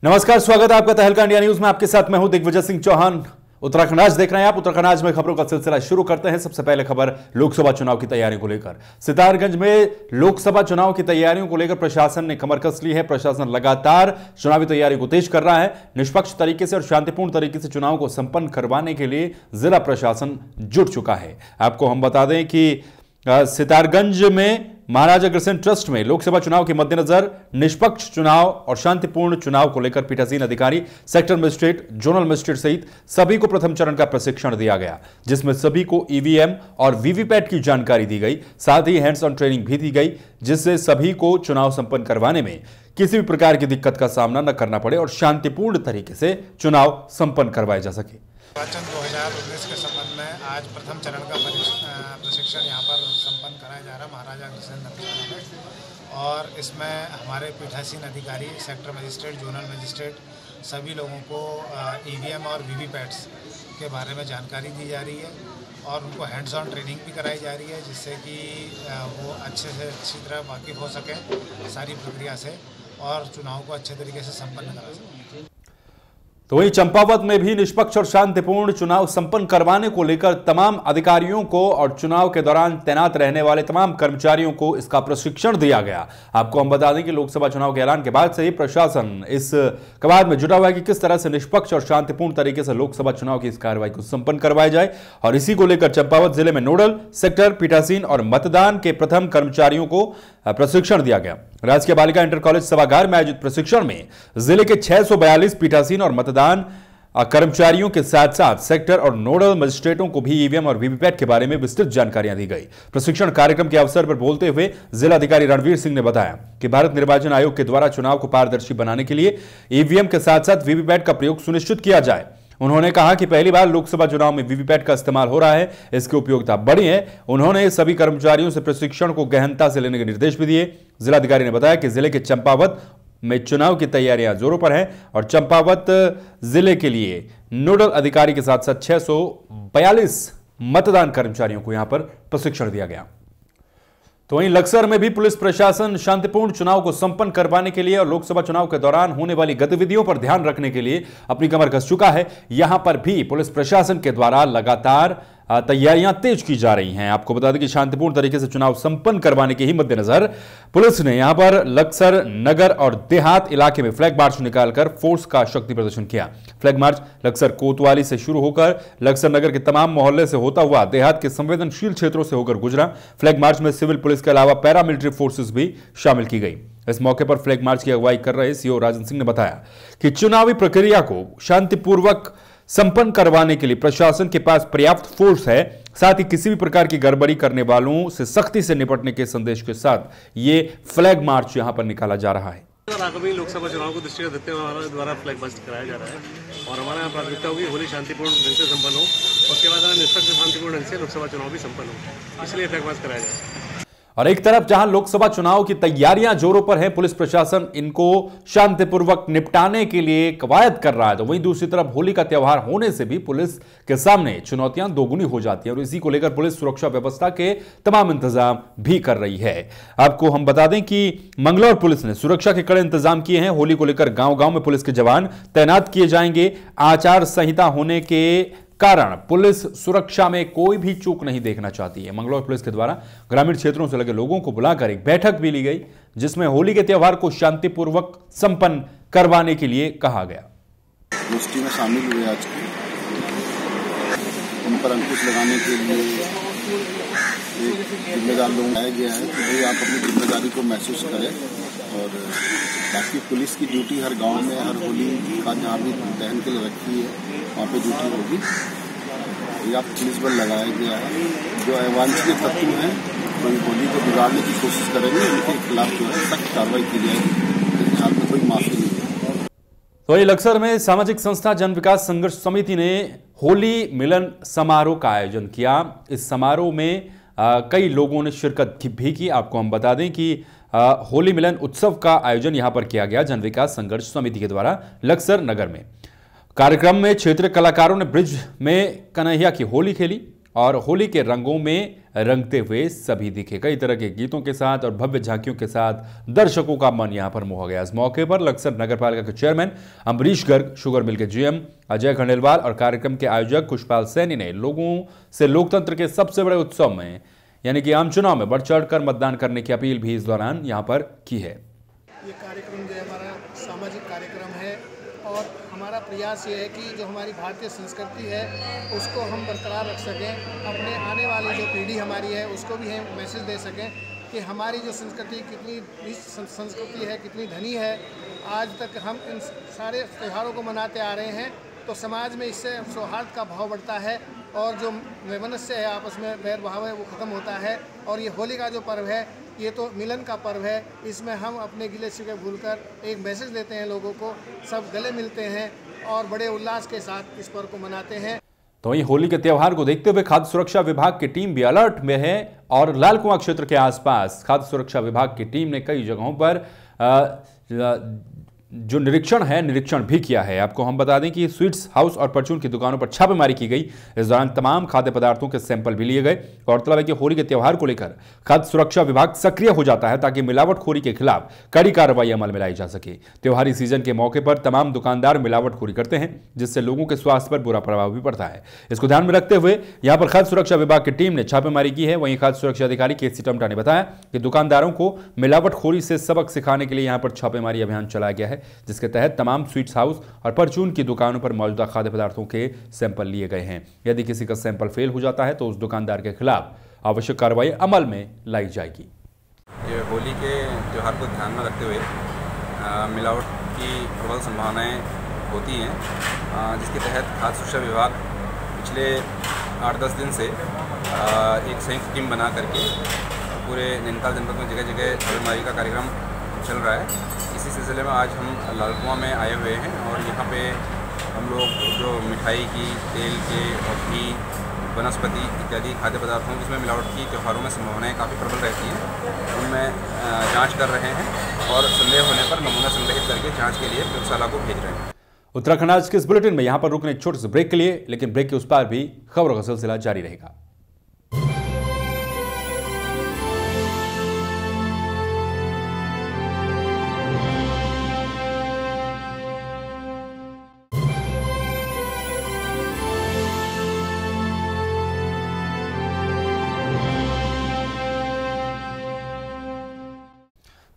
नमस्कार, स्वागत है आपका तहलका इंडिया न्यूज में। आपके साथ मैं हूं दिग्विजय सिंह चौहान। उत्तराखंड आज देख रहे हैं आप। उत्तराखंड आज में खबरों का सिलसिला शुरू करते हैं। सबसे पहले खबर लोकसभा चुनाव की तैयारियों को लेकर। सितारगंज में लोकसभा चुनाव की तैयारियों को लेकर प्रशासन ने कमर कस ली है। प्रशासन लगातार चुनावी तैयारी को तेज कर रहा है। निष्पक्ष तरीके से और शांतिपूर्ण तरीके से चुनाव को संपन्न करवाने के लिए जिला प्रशासन जुट चुका है। आपको हम बता दें कि सितारगंज में महाराजा अग्रसेन ट्रस्ट में लोकसभा चुनाव के मद्देनजर निष्पक्ष चुनाव और शांतिपूर्ण चुनाव को लेकर पीठासीन अधिकारी, सेक्टर मजिस्ट्रेट, जोनल मजिस्ट्रेट सहित सभी को प्रथम चरण का प्रशिक्षण दिया गया, जिसमें सभी को ईवीएम और वीवीपैट की जानकारी दी गई। साथ ही हैंड्स ऑन ट्रेनिंग भी दी गई, जिससे सभी को चुनाव संपन्न करवाने में किसी भी प्रकार की दिक्कत का सामना न करना पड़े और शांतिपूर्ण तरीके से चुनाव संपन्न करवाए जा सके। निर्वाचन 2019 के संबंध में आज प्रथम चरण का प्रशिक्षण यहाँ पर संपन्न कराया जा रहा है महाराजा अग्रसेन धर्मशाला में। और इसमें हमारे पीठासीन अधिकारी, सेक्टर मजिस्ट्रेट, जोनल मजिस्ट्रेट सभी लोगों को ईवीएम और वीवीपैट्स के बारे में जानकारी दी जा रही है और उनको हैंड्स ऑन ट्रेनिंग भी कराई जा रही है, जिससे कि वो अच्छी तरह वाकिफ़ हो सकें सारी प्रक्रिया से और चुनाव को अच्छे तरीके से संपन्न करा सकें। तो वहीं चंपावत में भी निष्पक्ष और शांतिपूर्ण चुनाव संपन्न करवाने को लेकर तमाम अधिकारियों को और चुनाव के दौरान तैनात रहने वाले तमाम कर्मचारियों को इसका प्रशिक्षण दिया गया। आपको हम बता दें कि लोकसभा चुनाव के ऐलान के बाद से ही प्रशासन इस कवायद में जुटा हुआ है कि किस तरह से निष्पक्ष और शांतिपूर्ण तरीके से लोकसभा चुनाव की इस कार्रवाई को संपन्न करवाया जाए। और इसी को लेकर चंपावत जिले में नोडल, सेक्टर, पीठासीन और मतदान के प्रथम कर्मचारियों को प्रशिक्षण दिया गया। राजकीय बालिका इंटर कॉलेज सभागार में आयोजित प्रशिक्षण में जिले के 642 पीठासीन और मतदान कर्मचारियों के साथ साथ सेक्टर और नोडल मजिस्ट्रेटों को भी ईवीएम और वीवीपैट के बारे में विस्तृत जानकारियां दी गई। प्रशिक्षण कार्यक्रम के अवसर पर बोलते हुए जिलाधिकारी रणवीर सिंह ने बताया कि भारत निर्वाचन आयोग के द्वारा चुनाव को पारदर्शी बनाने के लिए ईवीएम के साथ साथ वीवीपैट का प्रयोग सुनिश्चित किया जाए। उन्होंने कहा कि पहली बार लोकसभा चुनाव में वीवीपैट का इस्तेमाल हो रहा है, इसकी उपयोगिता बड़ी है। उन्होंने सभी कर्मचारियों से प्रशिक्षण को गहनता से लेने के निर्देश भी दिए। जिलाधिकारी ने बताया कि जिले के चंपावत में चुनाव की तैयारियां जोरों पर हैं और चंपावत जिले के लिए नोडल अधिकारी के साथ साथ 642 मतदान कर्मचारियों को यहां पर प्रशिक्षण दिया गया। तो वहीं लक्सर में भी पुलिस प्रशासन शांतिपूर्ण चुनाव को संपन्न करवाने के लिए और लोकसभा चुनाव के दौरान होने वाली गतिविधियों पर ध्यान रखने के लिए अपनी कमर कस चुका है। यहां पर भी पुलिस प्रशासन के द्वारा लगातार तैयारियां तेज की जा रही हैं। आपको बता दें कि शांतिपूर्ण तरीके से चुनाव संपन्न करवाने के ही मद्देनजर पुलिस ने यहां पर लक्सर नगर और देहात इलाके में फ्लैग मार्च निकालकर फोर्स का शक्ति प्रदर्शन किया। फ्लैग मार्च लक्सर कोतवाली से शुरू होकर लक्सर नगर के तमाम मोहल्ले से होता हुआ देहात के संवेदनशील क्षेत्रों से होकर गुजरा। फ्लैग मार्च में सिविल पुलिस के अलावा पैरामिलिट्री फोर्सेस भी शामिल की गई। इस मौके पर फ्लैग मार्च की अगुवाई कर रहे सीओ राजन सिंह ने बताया कि चुनावी प्रक्रिया को शांतिपूर्वक संपन्न करवाने के लिए प्रशासन के पास पर्याप्त फोर्स है। साथ ही किसी भी प्रकार की गड़बड़ी करने वालों से सख्ती से निपटने के संदेश के साथ ये फ्लैग मार्च यहां पर निकाला जा रहा है। आगामी लोकसभा चुनाव को दृष्टिगत रखते हुए हमारे द्वारा फ्लैग मार्च कराया जा रहा है और हमारे यहाँ प्राथमिकता होगी होली शांतिपूर्ण ढंग से संपन्न हो, उसके बाद हमें निष्पक्ष शांतिपूर्ण ढंग से लोकसभा चुनाव भी संपन्न हो, इसलिए फ्लैग मार्च कराया जा रहा है। और एक तरफ जहां लोकसभा चुनाव की तैयारियां जोरों पर है, पुलिस प्रशासन इनको शांतिपूर्वक निपटाने के लिए कवायद कर रहा है, तो वहीं दूसरी तरफ होली का त्यौहार होने से भी पुलिस के सामने चुनौतियां दोगुनी हो जाती हैं और इसी को लेकर पुलिस सुरक्षा व्यवस्था के तमाम इंतजाम भी कर रही है। आपको हम बता दें कि मंगलौर पुलिस ने सुरक्षा के कड़े इंतजाम किए हैं। होली को लेकर गांव-गांव में पुलिस के जवान तैनात किए जाएंगे। आचार संहिता होने के कारण पुलिस सुरक्षा में कोई भी चूक नहीं देखना चाहती है। मंगलौर पुलिस के द्वारा ग्रामीण क्षेत्रों से लगे लोगों को बुलाकर एक बैठक भी ली गई, जिसमें होली के त्यौहार को शांतिपूर्वक संपन्न करवाने के लिए कहा गया। गोष्ठी में शामिल हुए आज की, उन पर अंकुश लगाने के लिए एक जिम्मेदार लोग लाया गया है कि भाई आप अपनी जिम्मेदारी को महसूस करें और बाकी पुलिस की ड्यूटी हर गांव में हर होली का जहाँ भी दहन के लिए रखी है वहाँ पे ड्यूटी होगी। या पुलिस बल लगाया गया है, जो अवांछनीय तत्व हैं वही होली को बिगाड़ने की कोशिश करेंगे, उनके खिलाफ जो है सख्त कार्रवाई की जाएगी। इस हाल में कोई माफी नहीं है। तो ये लक्सर में सामाजिक संस्था जन विकास संघर्ष समिति ने होली मिलन समारोह का आयोजन किया। इस समारोह में कई लोगों ने शिरकत भी की। आपको हम बता दें कि होली मिलन उत्सव का आयोजन यहां पर किया गया जन विकास संघर्ष समिति के द्वारा लक्सर नगर में। कार्यक्रम में क्षेत्रीय कलाकारों ने ब्रिज में कन्हैया की होली खेली और होली के रंगों में रंगते हुए सभी दिखे। कई तरह के गीतों के साथ और भव्य झांकियों के साथ दर्शकों का मन यहां पर मोह गया। इस मौके पर लक्सर नगरपालिका के chairman Ambarish Garg, sugar mill के जीएम अजय खंडेलवाल और कार्यक्रम के आयोजक खुशपाल सैनी ने लोगों से लोकतंत्र के सबसे बड़े उत्सव में यानी कि आम चुनाव में बढ़ चढ़कर मतदान करने की अपील भी इस दौरान यहां पर की है। ये कार्यक्रम जो है हमारा सामाजिक कार्यक्रम है और हमारा प्रयास ये है कि जो हमारी भारतीय संस्कृति है उसको हम बरकरार रख सकें, अपने आने वाली जो पीढ़ी हमारी है उसको भी हम मैसेज दे सकें कि हमारी जो संस्कृति कितनी संस्कृति है, कितनी धनी है। आज तक हम इन सारे त्योहारों को मनाते आ रहे हैं तो समाज में इससे सौहार्द का भाव बढ़ता है और जो वैमनस्य है, आपस में बैर भाव है, वो ख़त्म होता है। और ये होली का जो पर्व है ये तो मिलन का पर्व है, इसमें हम अपने गिले शिकवे भूलकर एक मैसेज देते हैं लोगों को, सब गले मिलते हैं और बड़े उल्लास के साथ इस पर्व को मनाते हैं। तो वहीं होली के त्योहार को देखते हुए खाद्य सुरक्षा विभाग की टीम भी अलर्ट में है और लाल कुआं क्षेत्र के आसपास खाद्य सुरक्षा विभाग की टीम ने कई जगहों पर जो निरीक्षण भी किया है। आपको हम बता दें कि स्वीट्स हाउस और परचून की दुकानों पर छापेमारी की गई। इस दौरान तमाम खाद्य पदार्थों के सैंपल भी लिए गए। गौरतलब है कि होली के त्योहार को लेकर खाद्य सुरक्षा विभाग सक्रिय हो जाता है ताकि मिलावटखोरी के खिलाफ कड़ी कार्रवाई अमल में लाई जा सके। त्योहारी सीजन के मौके पर तमाम दुकानदार मिलावटखोरी करते हैं जिससे लोगों के स्वास्थ्य पर बुरा प्रभाव भी पड़ता है। इसको ध्यान में रखते हुए यहाँ पर खाद्य सुरक्षा विभाग की टीम ने छापेमारी की है। वहीं खाद्य सुरक्षा अधिकारी केसी टमटा ने बताया कि दुकानदारों को मिलावटखोरी से सबक सिखाने के लिए यहाँ पर छापेमारी अभियान चलाया गया है, जिसके तहत तमाम स्वीट्स हाउस और परचून की दुकानों पर मौजूदा खाद्य पदार्थों के सैंपल लिए गए हैं। यदि किसी का सैंपल फेल हो जाता है तो उस दुकानदार के खिलाफ आवश्यक कार्रवाई अमल में लाई जाएगी। ये होली के त्यौहार को ध्यान में रखते हुए मिलावट की प्रबल संभावनाएं होती हैं, जिसके तहत खाद्य सुरक्षा विभाग पिछले 8-10 दिन से एक संयुक्त टीम बना करके पूरे नैनीताल जनपद में जगह जगह छापेमारी का कार्यक्रम चल रहा है। इसी सिलसिले में आज हम लाल कुआं में आए हुए हैं और यहाँ पे हम लोग जो मिठाई की, तेल के और घी, वनस्पति इत्यादि खाद्य पदार्थों जिसमें मिलावट की त्योहारों में संभावनाएं काफ़ी प्रबल रहती हैं, उनमें जांच कर रहे हैं और संदेह होने पर नमूना संग्रहित करके जांच के लिए प्रयोगशाला को भेज रहे हैं। उत्तराखंड आज के इस बुलेटिन में यहाँ पर रुकने एक छोटे से ब्रेक के लिए, लेकिन ब्रेक के उस पार भी खबरों का सिलसिला जारी रहेगा।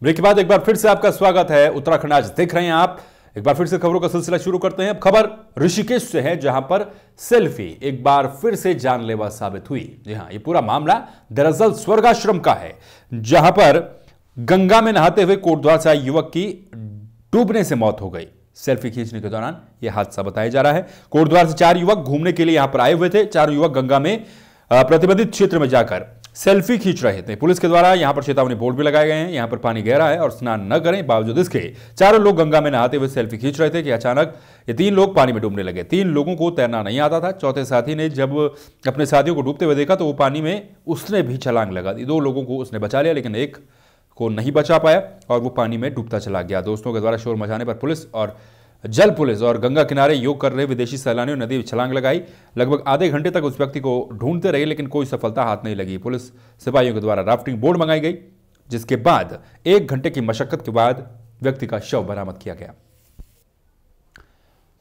ब्रेक के बाद एक बार फिर से आपका स्वागत है। उत्तराखंड आज देख रहे हैं आप। एक बार फिर से खबरों का सिलसिला शुरू करते हैं। अब खबर ऋषिकेश से है, जहां पर सेल्फी एक बार फिर से जानलेवा साबित हुई। जी हां, ये पूरा मामला दरअसल स्वर्गाश्रम का है, जहां पर गंगा में नहाते हुए कोटद्वार से आए युवक की डूबने से मौत हो गई। सेल्फी खींचने के दौरान यह हादसा बताया जा रहा है। कोटद्वार से 4 युवक घूमने के लिए यहां पर आए हुए थे। 4 युवक गंगा में प्रतिबंधित क्षेत्र में जाकर सेल्फी खींच रहे थे। पुलिस के द्वारा यहां पर चेतावनी बोर्ड भी लगाए गए हैं। यहां पर पानी गहरा है और स्नान न करें, बावजूद इसके 4 लोग गंगा में नहाते हुए सेल्फी खींच रहे थे कि अचानक ये 3 लोग पानी में डूबने लगे। 3 लोगों को तैरना नहीं आता था। चौथे साथी ने जब अपने साथियों को डूबते हुए देखा तो वो पानी में उसने भी छलांग लगा दी। 2 लोगों को उसने बचा लिया, लेकिन एक को नहीं बचा पाया और वो पानी में डूबता चला गया। दोस्तों के द्वारा शोर मचाने पर जल पुलिस और गंगा किनारे योग कर रहे विदेशी सैलानियों ने नदी में छलांग लगाई। लगभग आधे घंटे तक उस व्यक्ति को ढूंढते रहे, लेकिन कोई सफलता हाथ नहीं लगी। पुलिस सिपाहियों के द्वारा राफ्टिंग बोर्ड मंगाई गई, जिसके बाद 1 घंटे की मशक्कत के बाद व्यक्ति का शव बरामद किया गया।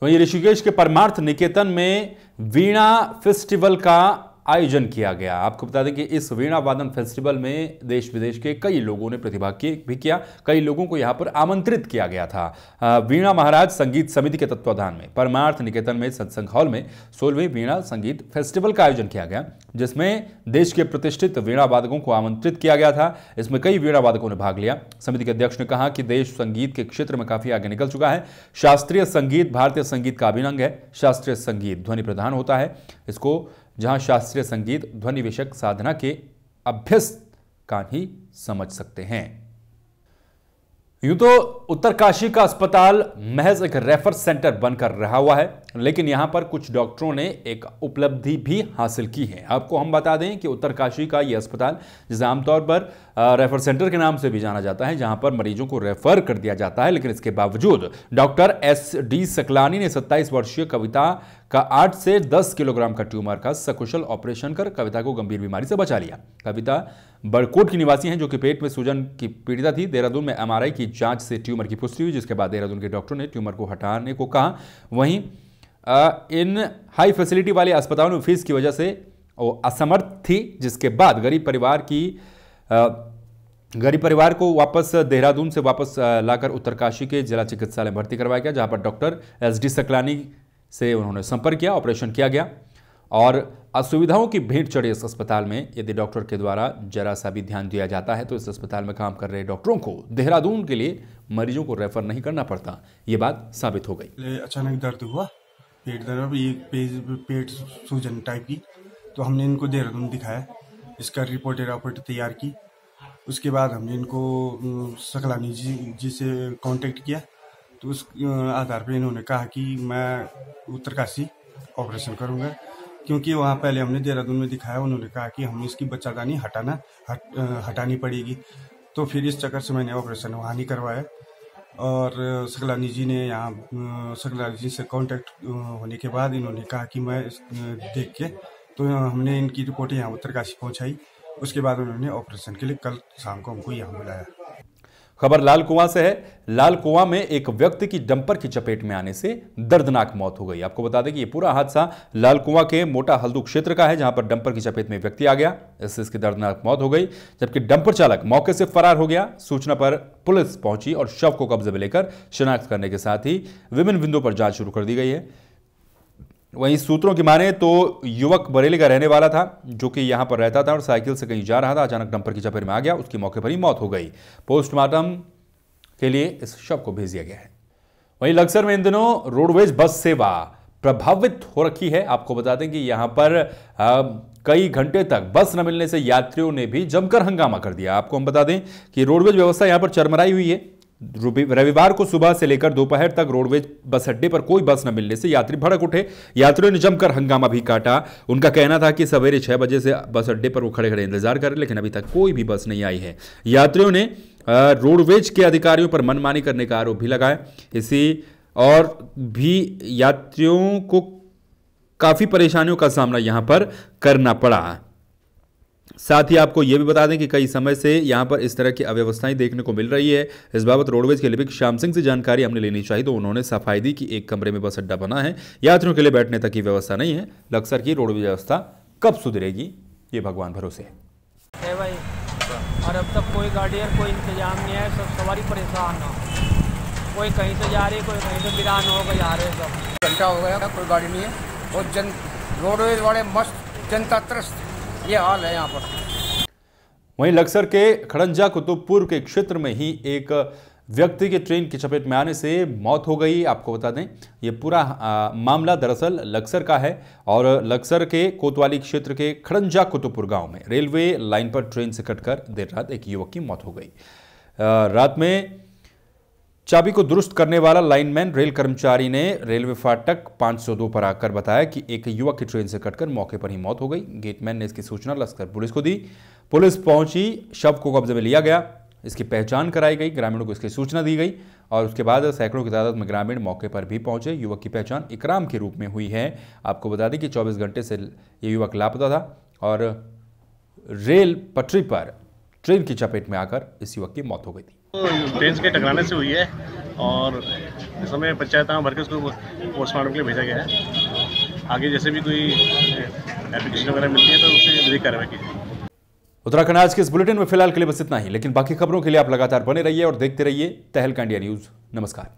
वहीं ऋषिकेश के परमार्थ निकेतन में वीणा फेस्टिवल का आयोजन किया गया। आपको बता दें कि इस वीणा वादन फेस्टिवल में देश विदेश के कई लोगों ने प्रतिभाग भी किया। कई लोगों को यहां पर आमंत्रित किया गया था। वीणा महाराज संगीत समिति के तत्वाधान में परमार्थ निकेतन में सत्संग हॉल में 16वें वीणा संगीत फेस्टिवल का आयोजन किया गया, जिसमें देश के प्रतिष्ठित वीणा वादकों को आमंत्रित किया गया था। इसमें कई वीणा वादकों ने भाग लिया। समिति के अध्यक्ष ने कहा कि देश संगीत के क्षेत्र में काफी आगे निकल चुका है। शास्त्रीय संगीत भारतीय संगीत का अभिन्न अंग है। शास्त्रीय संगीत ध्वनि प्रधान होता है। इसको जहां शास्त्रीय संगीत ध्वनि विषयक साधना के अभ्यस्त का ही समझ सकते हैं। यूं तो उत्तरकाशी का अस्पताल महज एक रेफर सेंटर बनकर रहा हुआ है, लेकिन यहां पर कुछ डॉक्टरों ने एक उपलब्धि भी हासिल की है। आपको हम बता दें कि उत्तरकाशी का यह अस्पताल, जिसे आमतौर पर रेफर सेंटर के नाम से भी जाना जाता है, जहां पर मरीजों को रेफर कर दिया जाता है, लेकिन इसके बावजूद डॉक्टर SD सकलानी ने 27 वर्षीय कविता का 8 से 10 किलोग्राम का ट्यूमर का सकुशल ऑपरेशन कर कविता को गंभीर बीमारी से बचा लिया। कविता बड़कोट की निवासी हैं, जो कि पेट में सूजन की पीड़िता थी। देहरादून में एमआरआई की जांच से ट्यूमर की पुष्टि हुई, जिसके बाद देहरादून के डॉक्टरों ने ट्यूमर को हटाने को कहा। वहीं इन हाई फैसिलिटी वाले अस्पतालों में फीस की वजह से वो असमर्थ थी, जिसके बाद गरीब परिवार को वापस देहरादून से वापस लाकर उत्तरकाशी के जिला चिकित्सालय भर्ती करवाया गया, जहां पर डॉक्टर SD सकलानी से उन्होंने संपर्क किया, ऑपरेशन किया गया। और असुविधाओं की भेंट चढ़ी इस अस्पताल में। यदि डॉक्टर के द्वारा जरा सा भी ध्यान दिया जाता है तो इस अस्पताल में काम कर रहे डॉक्टरों को देहरादून के लिए मरीजों को रेफर नहीं करना पड़ता। ये बात साबित हो गई। अचानक दर्द हुआ, पेट दर्द, पेट सूजन टाइप की, तो हमने इनको देहरादून दिखाया, इसका रिपोर्ट तैयार की। उसके बाद हमने इनको सकलानी जी से कांटेक्ट किया, तो उस आधार पे इन्होंने कहा कि मैं उत्तरकाशी ऑपरेशन करूंगा, क्योंकि वहाँ पहले हमने देहरादून में दिखाया। उन्होंने कहा कि हमें इसकी बच्चादानी हटानी पड़ेगी, तो फिर इस चक्कर से मैंने ऑपरेशन वहाँ नहीं करवाया। और सकलानी जी ने यहाँ सकलानी जी से कांटेक्ट होने के बाद इन्होंने कहा कि मैं देख के, तो हमने इनकी रिपोर्ट यहाँ उत्तरकाशी पहुँचाई। उसके बाद उन्होंने ऑपरेशन के लिए कल शाम को हमको यहाँ बुलाया। खबर लाल कुआं से है। लाल कुआं में एक व्यक्ति की डंपर की चपेट में आने से दर्दनाक मौत हो गई। आपको बता दें कि यह पूरा हादसा लाल कुआं के मोटा हल्दू क्षेत्र का है, जहां पर डंपर की चपेट में व्यक्ति आ गया, इससे इसकी दर्दनाक मौत हो गई, जबकि डंपर चालक मौके से फरार हो गया। सूचना पर पुलिस पहुंची और शव को कब्जे में लेकर शिनाख्त करने के साथ ही विभिन्न बिंदुओं पर जांच शुरू कर दी गई है। वहीं सूत्रों की माने तो युवक बरेली का रहने वाला था, जो कि यहां पर रहता था और साइकिल से कहीं जा रहा था। अचानक डंपर की चपेट में आ गया, उसकी मौके पर ही मौत हो गई। पोस्टमार्टम के लिए इस शव को भेज दिया गया है। वहीं लक्सर में इन दिनों रोडवेज बस सेवा प्रभावित हो रखी है। आपको बता दें कि यहां पर कई घंटे तक बस न मिलने से यात्रियों ने भी जमकर हंगामा कर दिया। आपको हम बता दें कि रोडवेज व्यवस्था यहां पर चरमराई हुई है। रविवार को सुबह से लेकर दोपहर तक रोडवेज बस अड्डे पर कोई बस न मिलने से यात्री भड़क उठे। यात्रियों ने जमकर हंगामा भी काटा। उनका कहना था कि सवेरे 6 बजे से बस अड्डे पर वो खड़े खड़े इंतजार कर रहे, लेकिन अभी तक कोई भी बस नहीं आई है। यात्रियों ने रोडवेज के अधिकारियों पर मनमानी करने का आरोप भी लगाया। इसी और भी यात्रियों को काफी परेशानियों का सामना यहां पर करना पड़ा। साथ ही आपको यह भी बता दें कि कई समय से यहां पर इस तरह की अव्यवस्थाएं देखने को मिल रही है। इस बाबत रोडवेज के लिपिक श्याम सिंह से जानकारी हमने लेनी चाहिए, तो उन्होंने सफाई दी कि एक कमरे में बस अड्डा बना है, यात्रियों के लिए बैठने तक की व्यवस्था नहीं है। लक्सर की रोडवेज व्यवस्था कब सुधरेगी, ये भगवान भरोसे है भाई। और अब तक कोई गाड़ी और कोई इंतजाम नहीं है, सब सवारी परेशान हो, कोई कहीं से जा रही, कोई कहीं से वीरान हो गए जा रहे। सब घंटा हो गया, कोई गाड़ी नहीं है और रोडवेज वाले मस्त, जनता त्रस्त, ये हाल है यहाँ पर। वहीं लक्सर के खड़ंजा कुतुबपुर के क्षेत्र में ही एक व्यक्ति के ट्रेन की चपेट में आने से मौत हो गई। आपको बता दें ये पूरा मामला दरअसल लक्सर का है और लक्सर के कोतवाली क्षेत्र के खड़ंजा कुतुबपुर गांव में रेलवे लाइन पर ट्रेन से कटकर देर रात एक युवक की मौत हो गई। रात में चाबी को दुरुस्त करने वाला लाइनमैन रेल कर्मचारी ने रेलवे फाटक 502 पर आकर बताया कि एक युवक की ट्रेन से कटकर मौके पर ही मौत हो गई। गेटमैन ने इसकी सूचना लश्कर पुलिस को दी। पुलिस पहुंची, शव को कब्जे में लिया गया, इसकी पहचान कराई गई, ग्रामीणों को इसकी सूचना दी गई और उसके बाद सैकड़ों की तादाद में ग्रामीण मौके पर भी पहुंचे। युवक की पहचान इकराम के रूप में हुई है। आपको बता दें कि 24 घंटे से ये युवक लापता था और रेल पटरी पर ट्रेन की चपेट में आकर इस युवक की मौत हो गई थी। ट्रेन के टकराने से हुई है और इस समय पंचायत भर के उसको पोस्टमार्टम के लिए भेजा गया है। आगे जैसे भी कोई एप्लीकेशन वगैरह मिलती है तो उससे विधिक कार्रवाई की जाएगी। उत्तराखंड आज के इस बुलेटिन में फिलहाल के लिए बस इतना ही, लेकिन बाकी खबरों के लिए आप लगातार बने रहिए और देखते रहिए तहलका इंडिया न्यूज। नमस्कार।